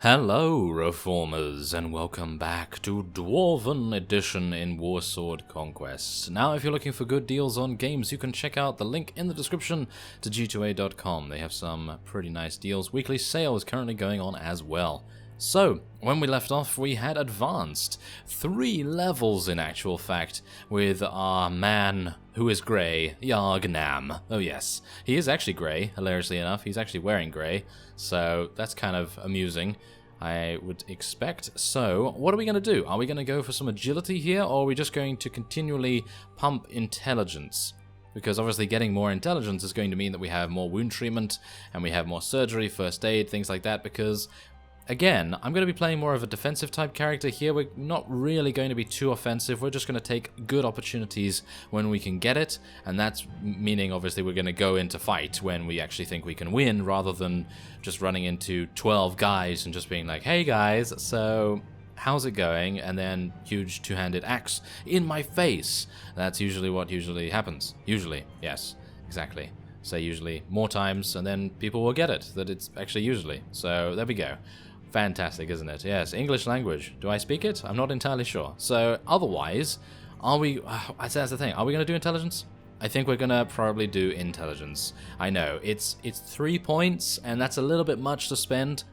Hello, Reformers, and welcome back to Dwarven Edition in Warsword Conquest. Now, if you're looking for good deals on games, you can check out the link in the description to g2a.com. They have some pretty nice deals. Weekly sale is currently going on as well. So, when we left off, we had advanced 3 levels in actual fact, with our man who is grey, Yargnam. Oh yes, he is actually grey, hilariously enough. He's actually wearing grey, so that's kind of amusing, I would expect. So, what are we going to do? Are we going to go for some agility here, or are we just going to continually pump intelligence? Because obviously getting more intelligence is going to mean that we have more wound treatment, and we have more surgery, first aid, things like that, because again, I'm going to be playing more of a defensive type character here. We're not really going to be too offensive. We're just going to take good opportunities when we can get it. And that's meaning, obviously, we're going to go into fight when we actually think we can win, rather than just running into 12 guys and just being like, hey guys, so how's it going? And then huge two-handed axe in my face. That's usually what usually happens. Usually, yes, exactly. Say usually more times, and then people will get it, that it's actually usually. So there we go. Fantastic, isn't it? Yes, English language. Do I speak it? I'm not entirely sure. So, otherwise, are we... that's the thing. Are we going to do intelligence? I think we're going to probably do intelligence. I know, it's 3 points, and that's a little bit much to spend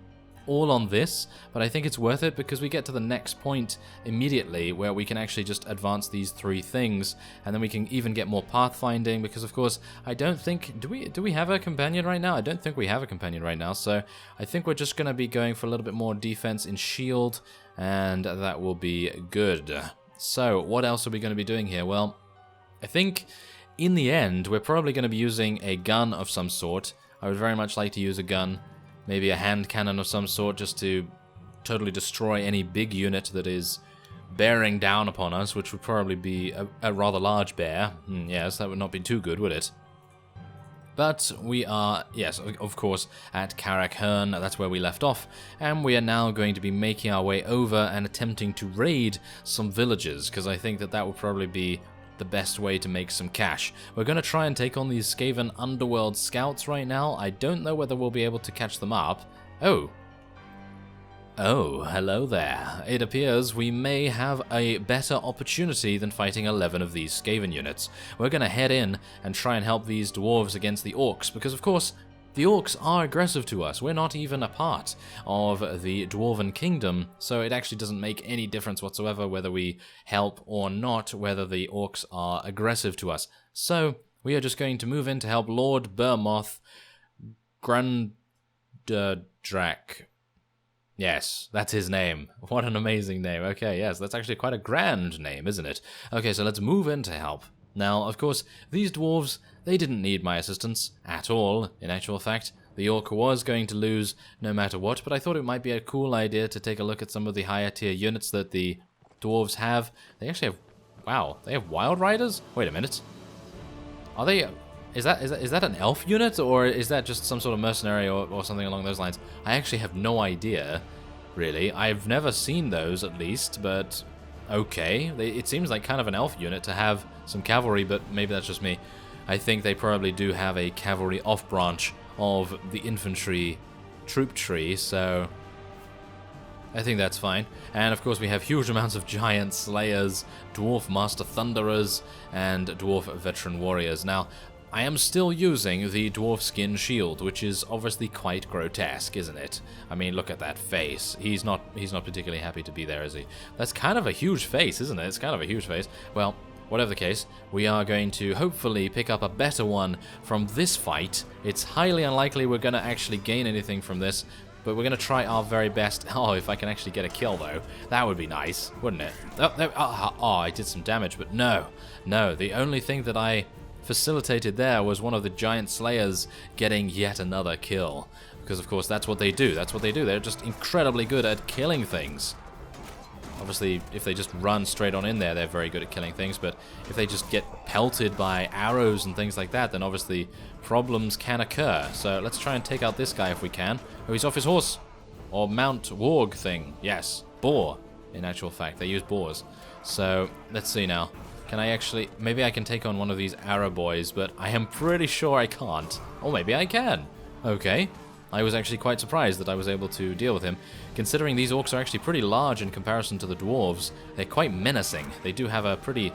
all on this, but I think it's worth it because we get to the next point immediately where we can actually just advance these 3 things, and then we can even get more pathfinding, because of course I don't think do we have a companion right now? I don't think we have a companion right now, so I think we're just going to be going for a little bit more defense in shield, and that will be good. So what else are we going to be doing here? Well, I think in the end we're probably going to be using a gun of some sort. I would very much like to use a gun. Maybe a hand cannon of some sort, just to totally destroy any big unit that is bearing down upon us, which would probably be a rather large bear. Yes, that would not be too good, would it? But we are, yes, of course, at Karakhern. That's where we left off, and we are now going to be making our way over and attempting to raid some villages, because I think that would probably be the best way to make some cash. We're going to try and take on these Skaven underworld scouts right now. I don't know whether we'll be able to catch them up. Oh, hello there. It appears we may have a better opportunity than fighting 11 of these Skaven units. We're going to head in and try and help these dwarves against the orcs, because of course the orcs are aggressive to us. We're not even a part of the Dwarven Kingdom, so it actually doesn't make any difference whatsoever whether we help or not, whether the orcs are aggressive to us. So, we are just going to move in to help Lord Bermoth Grundrak. Yes, that's his name. What an amazing name. Okay, yes, that's actually quite a grand name, isn't it? Okay, so let's move in to help. Now, of course, these dwarves, they didn't need my assistance at all, in actual fact. The orc was going to lose no matter what, but I thought it might be a cool idea to take a look at some of the higher tier units that the dwarves have. They actually have, wow, they have wild riders? Wait a minute. Are they, is that an elf unit, or is that just some sort of mercenary or something along those lines? I actually have no idea, really. I've never seen those, at least, but okay. It seems like kind of an elf unit to have some cavalry, but maybe that's just me. I think they probably do have a cavalry off-branch of the infantry troop tree, so I think that's fine. And of course we have huge amounts of giant slayers, dwarf master thunderers, and dwarf veteran warriors. Now, I am still using the dwarf skin shield, which is obviously quite grotesque, isn't it? I mean, look at that face. He's not particularly happy to be there, is he? That's kind of a huge face, isn't it? It's kind of a huge face. Well, whatever the case, we are going to hopefully pick up a better one from this fight. It's highly unlikely we're going to actually gain anything from this, but we're going to try our very best. Oh, if I can actually get a kill, though, that would be nice, wouldn't it? Oh, I did some damage, but no, the only thing that I facilitated there was one of the giant slayers getting yet another kill, because of course that's what they do. They're just incredibly good at killing things. Obviously, if they just run straight on in there, they're very good at killing things, but if they just get pelted by arrows and things like that, then obviously problems can occur. So let's try and take out this guy if we can. Oh, he's off his horse. Or mount warg thing. Yes, boar, in actual fact. They use boars. So, let's see now. Can I actually... Maybe I can take on one of these arrow boys, but I am pretty sure I can't. Or maybe I can. Okay. I was actually quite surprised that I was able to deal with him, considering these orcs are actually pretty large in comparison to the dwarves. They're quite menacing. They do have a pretty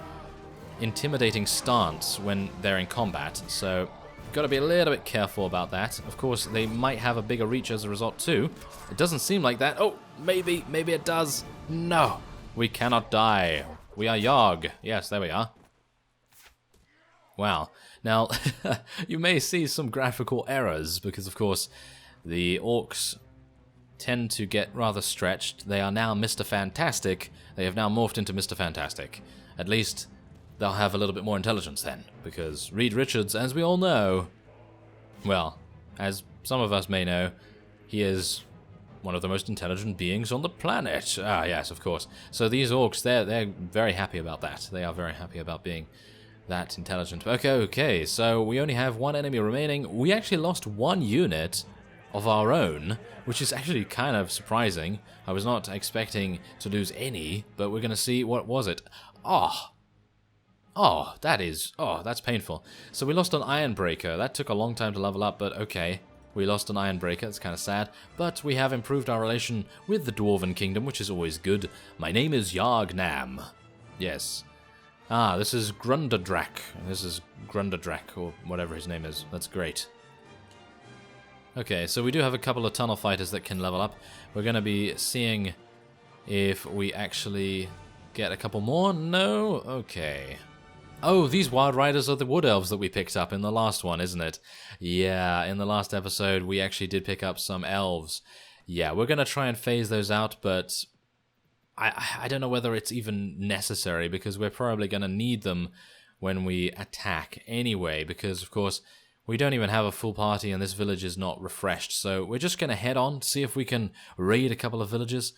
intimidating stance when they're in combat, so got to be a little bit careful about that. Of course, they might have a bigger reach as a result too. It doesn't seem like that. Oh, maybe it does. No, we cannot die. We are Yarg. Yes, there we are. Wow. Now, you may see some graphical errors because, of course, the orcs tend to get rather stretched. They are now Mr. Fantastic. They have now morphed into Mr. Fantastic. At least they'll have a little bit more intelligence then, because Reed Richards, as we all know, well, as some of us may know, he is one of the most intelligent beings on the planet. Ah, yes, of course. So these orcs, they're very happy about that. They are very happy about being that intelligent. Okay, so we only have one enemy remaining. We actually lost one unit of our own, which is actually kind of surprising. I was not expecting to lose any, but we're going to see. What was it? Oh, that's painful. So we lost an Ironbreaker. That took a long time to level up, but okay. We lost an Ironbreaker, it's kind of sad. But we have improved our relation with the Dwarven Kingdom, which is always good. My name is Yargnam. Yes. Ah, this is Grundadrak. This is Grundadrak, or whatever his name is. That's great. Okay, so we do have a couple of tunnel fighters that can level up. We're going to be seeing if we actually get a couple more. No? Okay. Oh, these Wild Riders are the Wood Elves that we picked up in the last one, isn't it? Yeah, in the last episode we actually did pick up some Elves. Yeah, we're going to try and phase those out, but I don't know whether it's even necessary, because we're probably going to need them when we attack anyway, because of course we don't even have a full party and this village is not refreshed. So we're just going to head on, see if we can raid a couple of villages,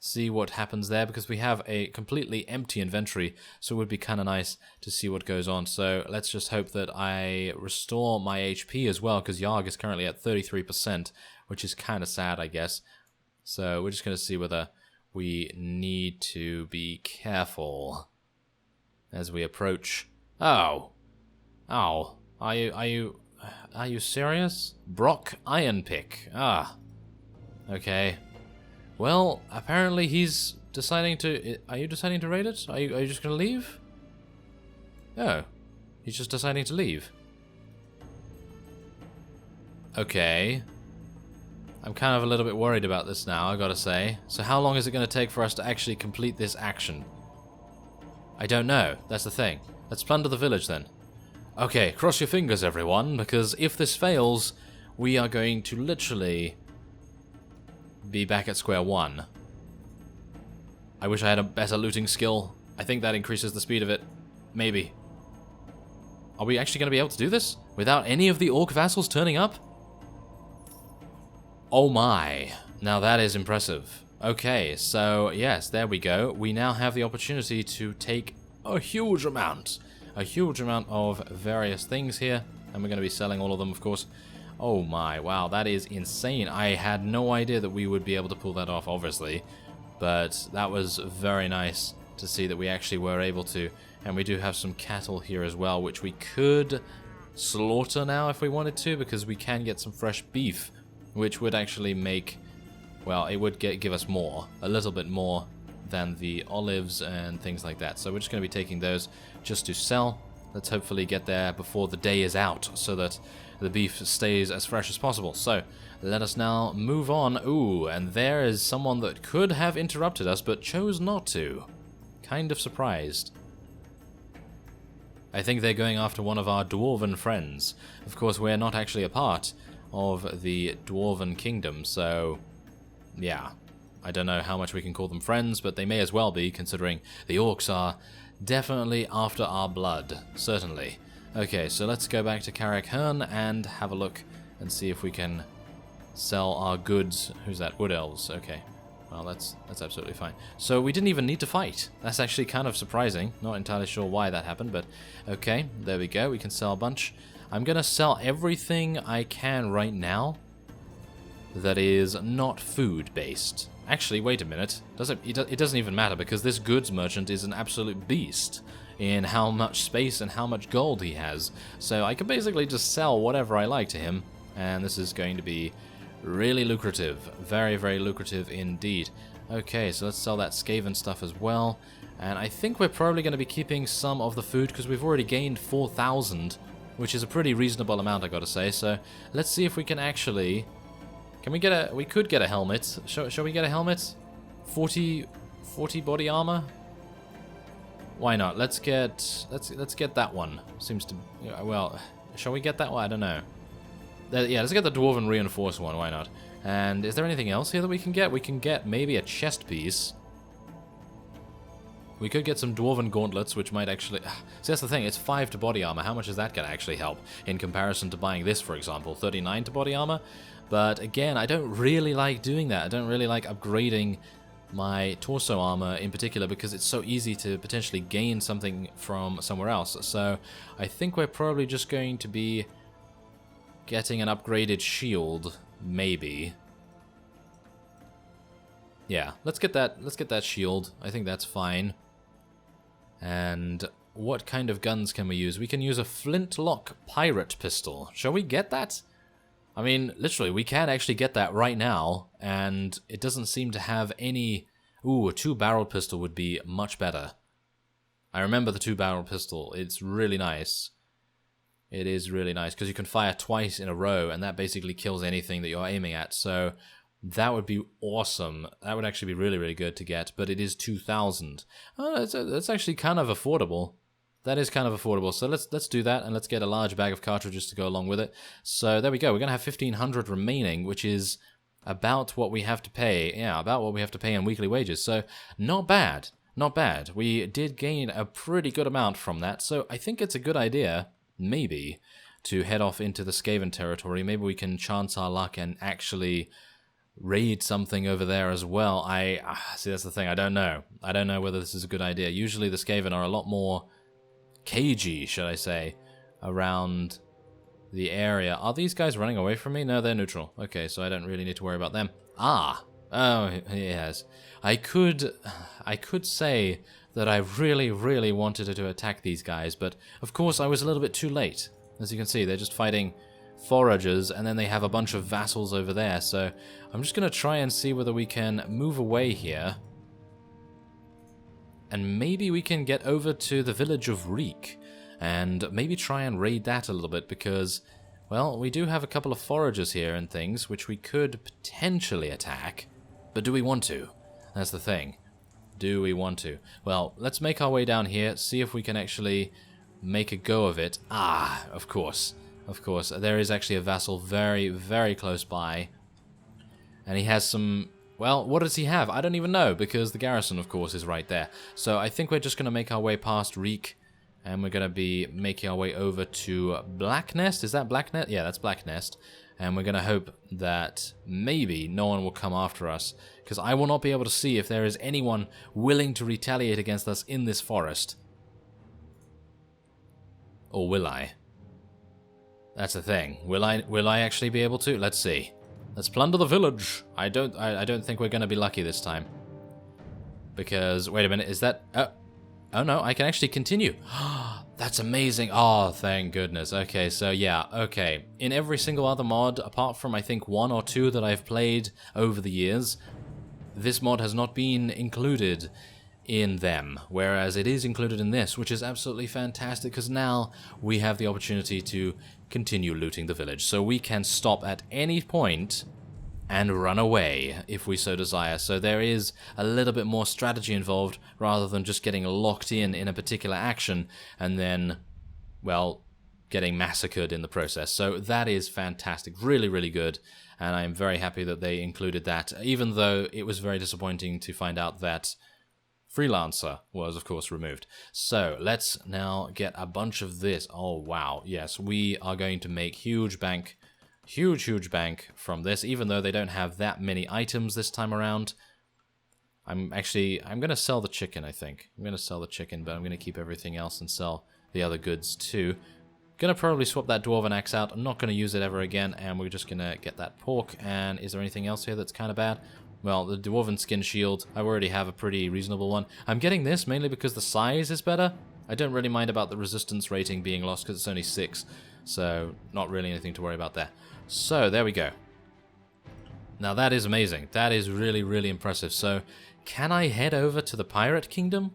see what happens there, because we have a completely empty inventory, so it would be kind of nice to see what goes on. So let's just hope that I restore my HP as well, because Yarg is currently at 33%, which is kind of sad, I guess. So we're just going to see whether we need to be careful as we approach. Oh, are you serious? Brock Ironpick. Ah, okay. Well, apparently he's deciding to... Are you deciding to raid it? Are you just going to leave? Oh, he's just deciding to leave. Okay. I'm kind of a little bit worried about this now, I gotta say. So how long is it going to take for us to actually complete this action? I don't know. That's the thing. Let's plunder the village then. Okay, cross your fingers everyone, because if this fails, we are going to literally be back at square one. I wish I had a better looting skill. I think that increases the speed of it. Maybe. Are we actually going to be able to do this without any of the orc vassals turning up? Oh my. Now that is impressive. Okay, so yes, there we go. We now have the opportunity to take a huge amount of various things here, and we're going to be selling all of them, of course. Oh my, wow, that is insane. I had no idea that we would be able to pull that off, obviously, but that was very nice to see that we actually were able to. And we do have some cattle here as well, which we could slaughter now if we wanted to, because we can get some fresh beef, which would actually make, well, it would give us more, a little bit more than the olives and things like that. So we're just going to be taking those just to sell. Let's hopefully get there before the day is out, so that the beef stays as fresh as possible. So let us now move on. Ooh, and there is someone that could have interrupted us but chose not to. Kind of surprised. I think they're going after one of our dwarven friends. Of course, we're not actually a part of the dwarven kingdom, so yeah, I don't know how much we can call them friends, but they may as well be, considering the orcs are definitely after our blood, certainly. Okay, so let's go back to Carrick Hearn and have a look and see if we can sell our goods. Who's that? Wood Elves. Okay. Well, that's absolutely fine. So we didn't even need to fight. That's actually kind of surprising. Not entirely sure why that happened, but okay, there we go. We can sell a bunch. I'm going to sell everything I can right now that is not food-based. Actually, wait a minute. It doesn't even matter, because this goods merchant is an absolute beast in how much space and how much gold he has. So I can basically just sell whatever I like to him, and this is going to be Really lucrative. Very, very lucrative indeed. Okay, so let's sell that Skaven stuff as well. And I think we're probably going to be keeping some of the food because we've already gained 4,000, which is a pretty reasonable amount, I gotta say. So let's see if we can actually... Can we get a... We could get a helmet. Shall we get a helmet? 40 body armor? Why not? Let's get that one. Seems to... Well, shall we get that one? I don't know. Yeah, let's get the Dwarven Reinforced one. Why not? And is there anything else here that we can get? We can get maybe a chest piece. We could get some Dwarven Gauntlets, which might actually... See, that's the thing. It's 5 to body armor. How much is that going to actually help in comparison to buying this, for example? 39 to body armor? But again, I don't really like doing that. I don't really like upgrading my torso armor in particular because it's so easy to potentially gain something from somewhere else. So I think we're probably just going to be getting an upgraded shield, maybe. Yeah, let's get that shield. I think that's fine. And what kind of guns can we use? We can use a flintlock pirate pistol. Shall we get that? I mean, literally, we can actually get that right now, and it doesn't seem to have any... Ooh, a 2-barrel pistol would be much better. I remember the 2-barrel pistol. It's really nice. It is really nice, because you can fire twice in a row, and that basically kills anything that you're aiming at, so that would be awesome. That would actually be really, really good to get, but it is 2,000. Oh, that's actually kind of affordable. That is kind of affordable, so let's do that, and let's get a large bag of cartridges to go along with it. So there we go, we're going to have 1,500 remaining, which is about what we have to pay. Yeah, about what we have to pay in weekly wages, so not bad. Not bad. We did gain a pretty good amount from that, so I think it's a good idea, maybe, to head off into the Skaven territory. Maybe we can chance our luck and actually raid something over there as well. See, that's the thing, I don't know. I don't know whether this is a good idea. Usually the Skaven are a lot more cagey, should I say, around the area. Are these guys running away from me? No, they're neutral. Okay, so I don't really need to worry about them. Oh, yes. I could say that I really, really wanted to attack these guys, but of course I was a little bit too late. As you can see, they're just fighting foragers, and then they have a bunch of vassals over there, so I'm just going to try and see whether we can move away here. And maybe we can get over to the village of Reek, and maybe try and raid that a little bit, because, well, we do have a couple of foragers here and things, which we could potentially attack, but do we want to? That's the thing. Do we want to? Well, let's make our way down here, see if we can actually make a go of it. Ah, of course. Of course. There is actually a vassal very, very close by, and he has some... Well, what does he have? I don't even know, because the garrison, of course, is right there. So I think we're just going to make our way past Reek, and we're going to be making our way over to Black Nest. Is that Black Nest? Yeah, that's Black Nest. And we're going to hope that maybe no one will come after us, because I will not be able to see if there is anyone willing to retaliate against us in this forest. Or will I? That's the thing. Will I actually be able to? Let's see. Let's plunder the village. I don't think we're going to be lucky this time. Because, wait a minute, is that... Oh no, I can actually continue. That's amazing. Oh, thank goodness. Okay, so yeah, okay. In every single other mod, apart from I think 1 or 2 that I've played over the years, this mod has not been included in them, whereas it is included in this, which is absolutely fantastic, because now we have the opportunity to continue looting the village. So we can stop at any point and run away if we so desire. So there is a little bit more strategy involved rather than just getting locked in a particular action and then, well, getting massacred in the process. So that is fantastic. Really, really good. And I'm very happy that they included that, even though it was very disappointing to find out that Freelancer was, of course, removed. So let's now get a bunch of this. Oh, wow. Yes, we are going to make huge bank. Huge bank from this, even though they don't have that many items this time around. I'm going to sell the chicken, I think. I'm going to sell the chicken, but I'm going to keep everything else and sell the other goods too. Going to probably swap that Dwarven axe out. I'm not going to use it ever again, and we're just going to get that pork. And is there anything else here that's kind of bad? Well, the Dwarven skin shield, I already have a pretty reasonable one. I'm getting this mainly because the size is better. I don't really mind about the resistance rating being lost because it's only 6, so not really anything to worry about there. So, there we go. Now that is amazing. That is really, really impressive. So, can I head over to the Pirate Kingdom?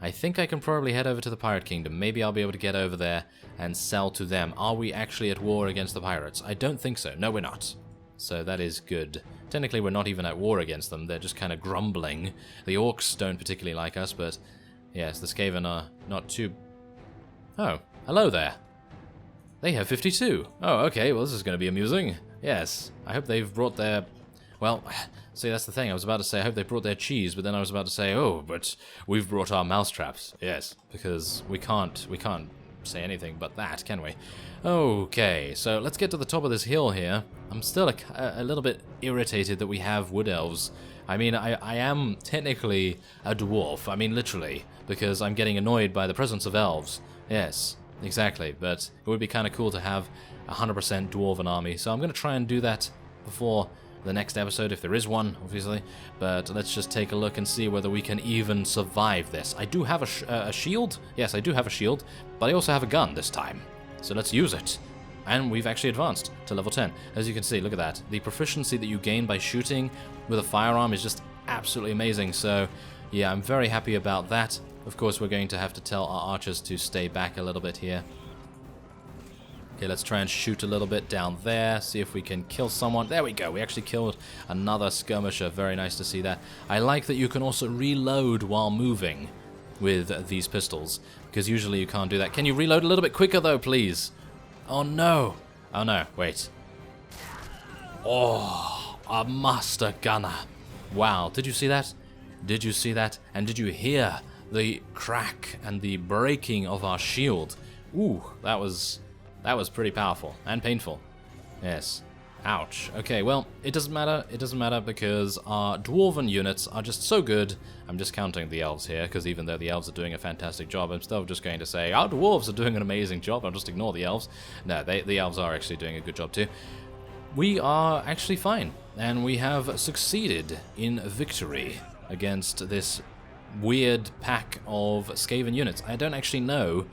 I think I can probably head over to the Pirate Kingdom. Maybe I'll be able to get over there and sell to them. Are we actually at war against the pirates? I don't think so. No, we're not. So that is good. Technically, we're not even at war against them. They're just kind of grumbling. The orcs don't particularly like us, but yes, the Skaven are not too... Oh, hello there. They have 52. Oh, okay, well, this is going to be amusing. Yes, I hope they've brought their... Well, see, that's the thing. I was about to say, I hope they brought their cheese, but then I was about to say, oh, but we've brought our mousetraps. Yes, because we can't say anything but that, can we? Okay, so let's get to the top of this hill here. I'm still a little bit irritated that we have wood elves. I mean, I am technically a dwarf. I mean, literally, because I'm getting annoyed by the presence of elves. Yes, exactly, but it would be kind of cool to have a 100% dwarven army, so I'm going to try and do that before the next episode, if there is one, obviously. But let's just take a look and see whether we can even survive this. I do have a shield. Yes, I do have a shield, but I also have a gun this time. So let's use it. And we've actually advanced to level 10. As you can see, look at that. The proficiency that you gain by shooting with a firearm is just absolutely amazing. So, yeah, I'm very happy about that. Of course, we're going to have to tell our archers to stay back a little bit here. Okay, let's try and shoot a little bit down there, see if we can kill someone. There we go, we actually killed another skirmisher. Very nice to see that. I like that you can also reload while moving with these pistols, because usually you can't do that. Can you reload a little bit quicker though, please? Oh no. Oh no, wait. Oh, a master gunner. Wow, did you see that? Did you see that? And did you hear the crack and the breaking of our shield? Ooh, that was pretty powerful and painful. Yes. Ouch. Okay, well, it doesn't matter. It doesn't matter because our dwarven units are just so good. I'm just counting the elves here, because even though the elves are doing a fantastic job, I'm still just going to say our dwarves are doing an amazing job. I'll just ignore the elves. No, the elves are actually doing a good job too. We are actually fine, and we have succeeded in victory against this weird pack of Skaven units. I don't actually know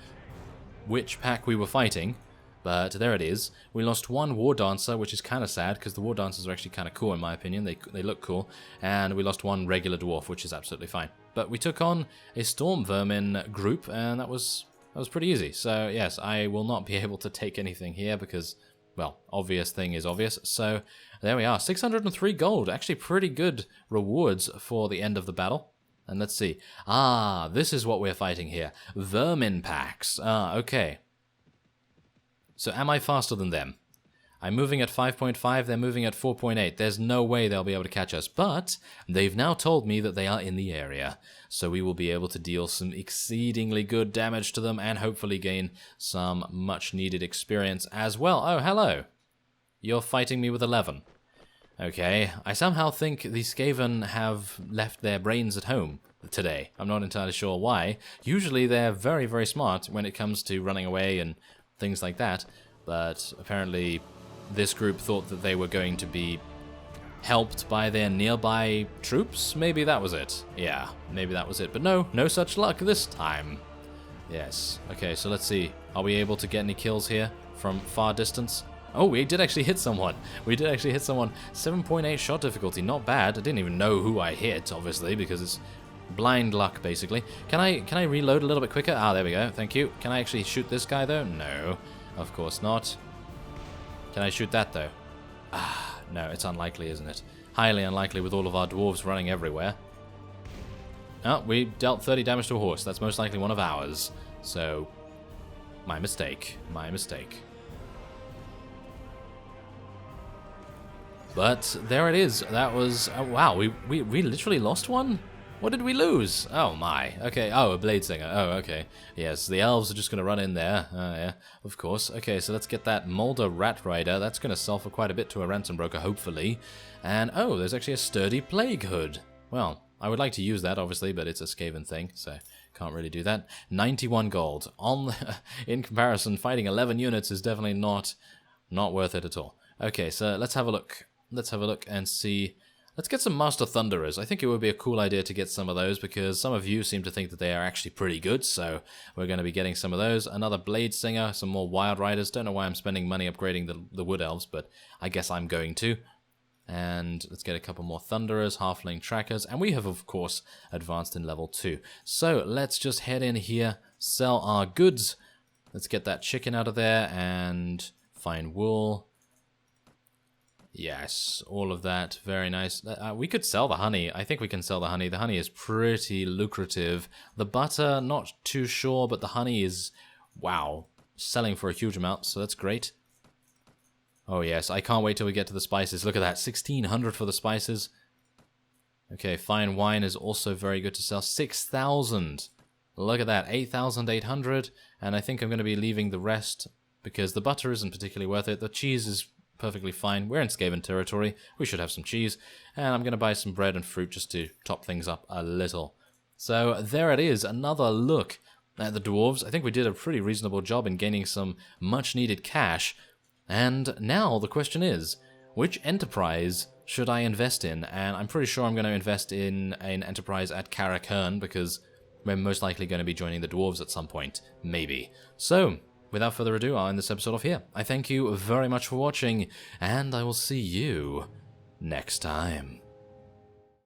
which pack we were fighting, but there it is. We lost one War Dancer, which is kind of sad, because the War Dancers are actually kind of cool in my opinion. They look cool. And we lost one regular Dwarf, which is absolutely fine. But we took on a Storm Vermin group, and that was pretty easy. So yes, I will not be able to take anything here because, well, obvious thing is obvious. So there we are, 603 gold. Actually pretty good rewards for the end of the battle. And let's see. Ah, this is what we're fighting here. Vermin packs. Ah, okay. So am I faster than them? I'm moving at 5.5, they're moving at 4.8. There's no way they'll be able to catch us, but they've now told me that they are in the area. So we will be able to deal some exceedingly good damage to them and hopefully gain some much needed experience as well. Oh, hello. You're fighting me with 11. Okay, I somehow think the Skaven have left their brains at home today. I'm not entirely sure why. Usually they're very, very smart when it comes to running away and things like that, but apparently this group thought that they were going to be helped by their nearby troops. Maybe that was it. Yeah, maybe that was it. But no such luck this time. Yes. Okay, so let's see. Are we able to get any kills here from far distance? Oh, we did actually hit someone. We did actually hit someone. 7.8 shot difficulty. Not bad. I didn't even know who I hit, obviously, because it's blind luck, basically. Can I reload a little bit quicker? Ah, there we go. Thank you. Can I actually shoot this guy, though? No. Of course not. Can I shoot that, though? Ah, no. It's unlikely, isn't it? Highly unlikely with all of our dwarves running everywhere. Oh, we dealt 30 damage to a horse. That's most likely one of ours. So, my mistake. My mistake. But there it is. That was... wow, we literally lost one? What did we lose? Oh my. Okay. Oh, a blade singer. Oh, okay. Yes, the elves are just going to run in there. Yeah, of course. Okay, so let's get that Molder Rat Rider. That's going to sell for quite a bit to a ransom broker, hopefully. And, oh, there's actually a sturdy plague hood. Well, I would like to use that, obviously, but it's a Skaven thing, so can't really do that. 91 gold. In comparison, fighting 11 units is definitely not worth it at all. Okay, so let's have a look. Let's have a look and see... Let's get some Master Thunderers. I think it would be a cool idea to get some of those because some of you seem to think that they are actually pretty good, so we're going to be getting some of those. Another Blade Singer, some more Wild Riders. Don't know why I'm spending money upgrading the Wood Elves, but I guess I'm going to. And let's get a couple more Thunderers, Halfling Trackers, and we have, of course, advanced in level 2. So let's just head in here, sell our goods. Let's get that chicken out of there and find wool. Yes, all of that, very nice. We could sell the honey. I think we can sell the honey. The honey is pretty lucrative. The butter, not too sure, but the honey is, wow, selling for a huge amount, so that's great. Oh yes, I can't wait till we get to the spices. Look at that, 1,600 for the spices. Okay, fine wine is also very good to sell. 6,000. Look at that, 8,800. And I think I'm going to be leaving the rest because the butter isn't particularly worth it. The cheese is perfectly fine. We're in Skaven territory. We should have some cheese. And I'm going to buy some bread and fruit just to top things up a little. So there it is, another look at the dwarves. I think we did a pretty reasonable job in gaining some much needed cash. And now the question is, which enterprise should I invest in? And I'm pretty sure I'm going to invest in an enterprise at Karakern because we're most likely going to be joining the dwarves at some point. Maybe. So, without further ado, I'll end this episode off here. I thank you very much for watching, and I will see you next time.